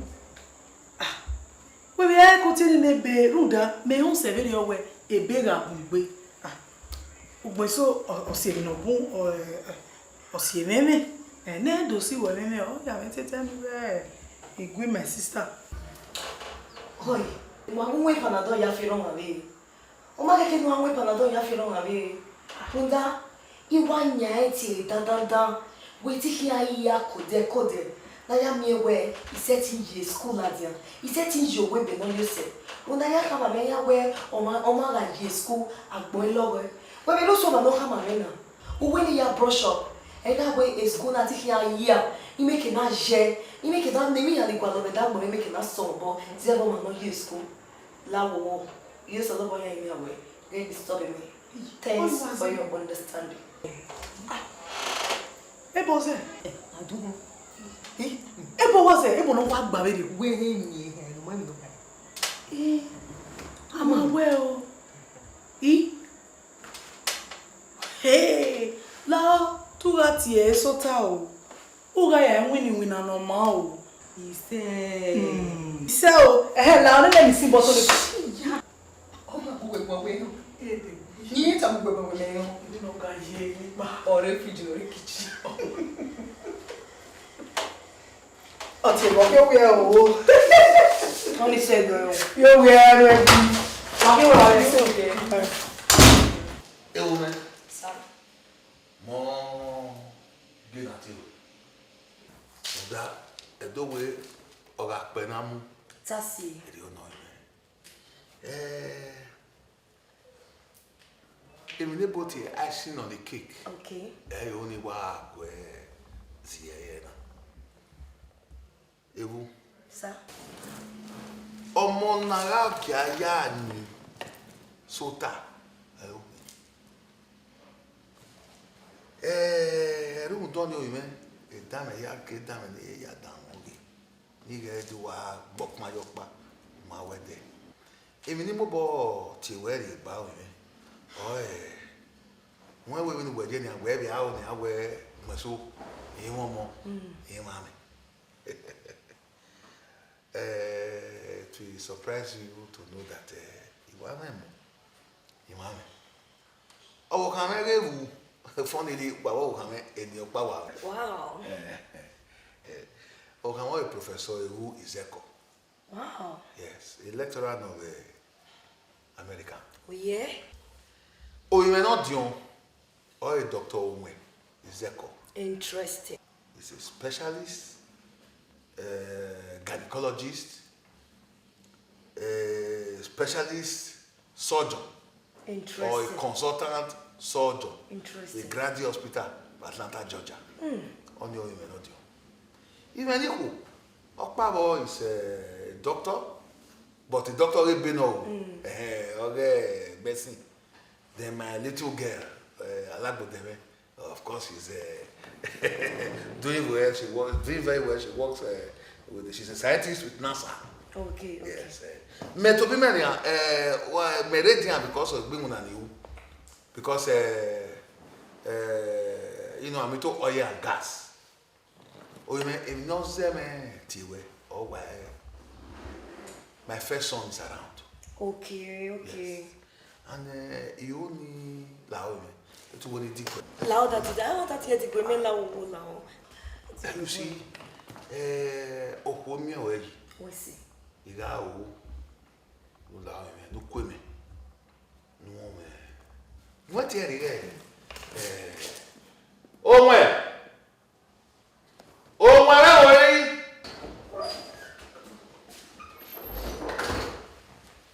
We are continuing to be rude. May on seven your way a bigger way. Ugbo so osie no bun osie meme na do si we meme o ya me tete me igwe my sister. Oi, mo nwe panadol ya fi ron abi. O ma keke no nwe panadol ya fi ron abi. Punda iwa nya eti dandan we ti hia ya kode na ya mi we isetin je school adia isetin je we be no yose punda ya kama me ya we o ma ga je school agbo lowe. When we also know how many when you brush up, and that way is school na here year. You make it not share. You make it not name ya the kwalo that but make it not so but zero man not use school. La wo. You so the boy in your way. They disturbing me. Thanks for your understanding. Ebo se. I do. Ebo was it? Ebo no wa gba we dey. We ni no me no. I'm well. Hey, la, tu gati e sota o. Uga ya wini na normal o. Ise o, la ona le mi sin boto le. O ma ku we no. Ni ta mu gbe we no. Ni no ga ye ni pa. Ore fiji ore kichi. O ti mo ke we o. Only said Yo we are ready. Ma ke wa le so ke. Ewu me. Sir. Mo gbe na ti o. Oda edowe oga pe na mu. Tasi. Eri o no ime. Emi ne boti icing on the cake. Okay. Only wa gwe si na. Ewu. Sir. Ọmọ nara ya ni sota. Ẹ̀rù tó ní òyìnbẹ́ ìdámẹ̀ ya ké dámẹ̀ ní ẹ̀yà dáhùn rí ní rẹ̀ di wà gbọ́páyọpá ma wẹ́dẹ̀. Èmi ní mo bọ̀ tí wẹ́rì ìgbà òyìnbẹ́ wọ́n wẹ́wẹ́ ní wẹ̀jẹ́ ní àwẹ̀ ẹ̀bí àwọn ní àwẹ̀ mẹ́só èyí wọ́n mọ́ èyí máa mi. To surprise you to know that ìwà mẹ́mọ́ ìwà mẹ́. Ọwọ́ kan mẹ́rẹ́ wù. Funnily, wow, in your power. Wow. A professor who is Echo. Wow. Yes, a lecturer of America. Oh, yeah? Oh, you are not Dion or a doctor Umwe. Is Echo. Interesting. He's a specialist, gynecologist, specialist surgeon, Interesting. or a consultant surgeon. Interesting. The Grady Hospital, Atlanta, Georgia. On your email, not you. Even Nico, Okpabo is a doctor, but the doctor will be no. Okay, Bessie. Then my little girl, Alabodeme, of course, is doing well. She works doing very well. She works with. She's a scientist with NASA. Okay. Yes. Me to be many, Meridian because of being on you. Because you know, I'm into oil and gas. Oh, you mean not them tiwe or why? My first son is around. Okay. Yes. And you only lao me. It's what it did. Lao that I want that here the women lao. You see, Okwomia way. We see. You got who lao me, no kweme, no me. What here again? Oh my! Oh my way!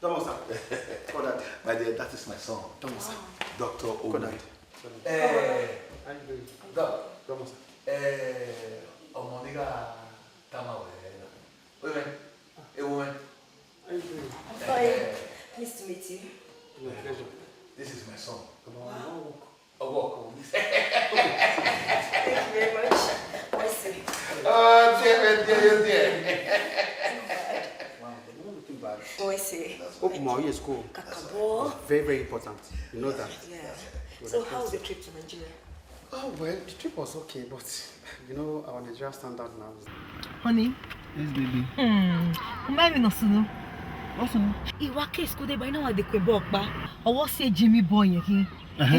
Thomas, My dear, that is my son. Thomas, Dr. Osunde. Thomas. Omoniga Tamawe. Women, a woman. Fine. Nice to meet you. Pleasure. This is my son. Wow. A walk. Thank you very much. I see. Oh, dear. Wow, they don't look bad. Oh, I see. Hope my year school. Kakabo. Very, very important. You know that. Yeah. So how was the trip to Nigeria? Oh, well, the trip was okay, but you know, our Nigeria standard now. Honey? Yes, baby. Mami no sunu. What's on? Iwa case ko de ba ina wa de kwe bo pa. Owo se Jimmy boy yen kin.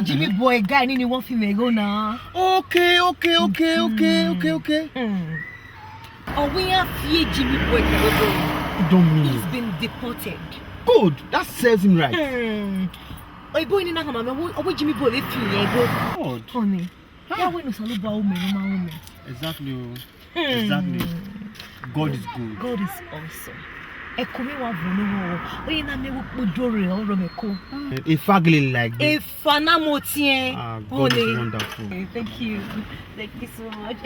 Jimmy boy guy ni won fi me go na. Okay. Oh, we have fear Jimmy boy go. Don't mean. He's been deported. Good. That serves him right. Oh, boy ni na mama owo Jimmy boy le fi yen go. Good. Honey. Yeah, we no salu ba o me no ma o me. Exactly. Exactly. God is good. God is awesome. Ekomi wa vunu wo. Oyin na me wo podore oro me ko. A family like this. A fanamo tien. God is wonderful. Thank you. Thank you so much.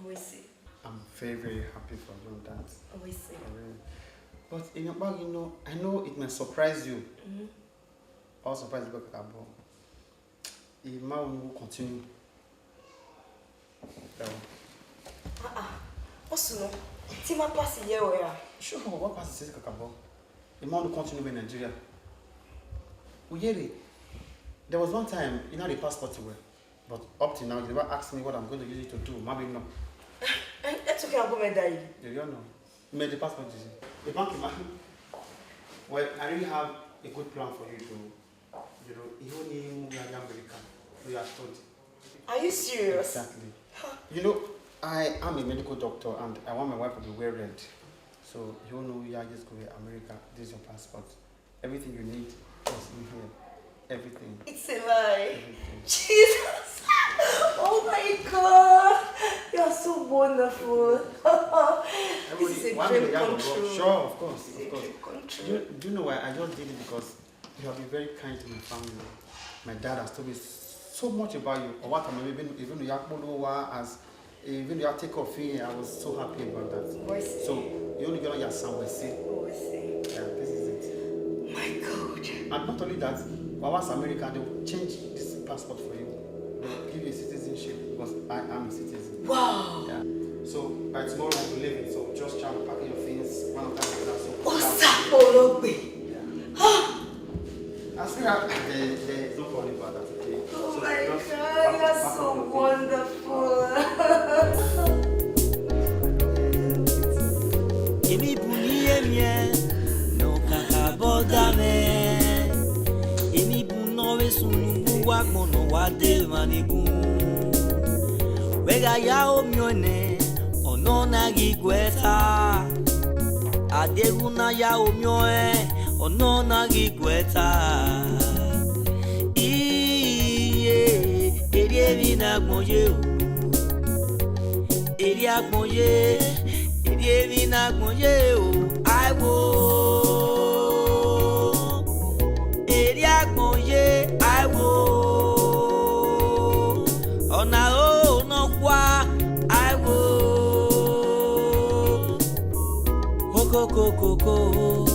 We see. I'm very, very happy for you that. We see. But in your bag, you know, I know it may surprise you. I was surprised about Kakabo. If my will continue. Osuno. Tima pass here or ya? Sure, what passes says Kakabo? The man will continue in Nigeria. We hear it. There was one time, you know the passport you were, but up to now, you never asked me what I'm going to use it to do. Maybe no. It's okay, I'll go my daddy. You don't know. You made the passport, you see. The bank, well, I really have a good plan for you to, you know, you only move America. You are told. Are you serious? Exactly. You know, I am a medical doctor and I want my wife to be well read. So you know you are just going to America. This is your passport. Everything you need is in here. Everything. It's a lie. Everything. Jesus! Oh my God! You're so wonderful. This is a dream come true. Sure, of course. Of course. Do you know why I just did it? Because you have been very kind to my family. My dad has told me so much about you. Or what I'm even you as even you take off here, I was so happy about that. So you only get on your son, we see. Yeah, this is it. My God. And not only that, once America, they will change this passport for you. They will give you a citizenship because I am a citizen. Wow. Yeah. So by tomorrow I will leave it. So just try and pack your things one of them. Osasu. Yeah. I still have there's no problem about that. Okay? Oh so my God, you're so wonderful. Emi buni emie no kakaboda me. Emi buno we sunu wa gbono wa de manibu. Wega ya omione ono na gigweta. Adeguna ya omioe ono na gigweta. Eri na gboje o. Eri agboje. Eri na gboje o. I wo. Eri agboje I wo. Ona o no kwa I wo. Koko.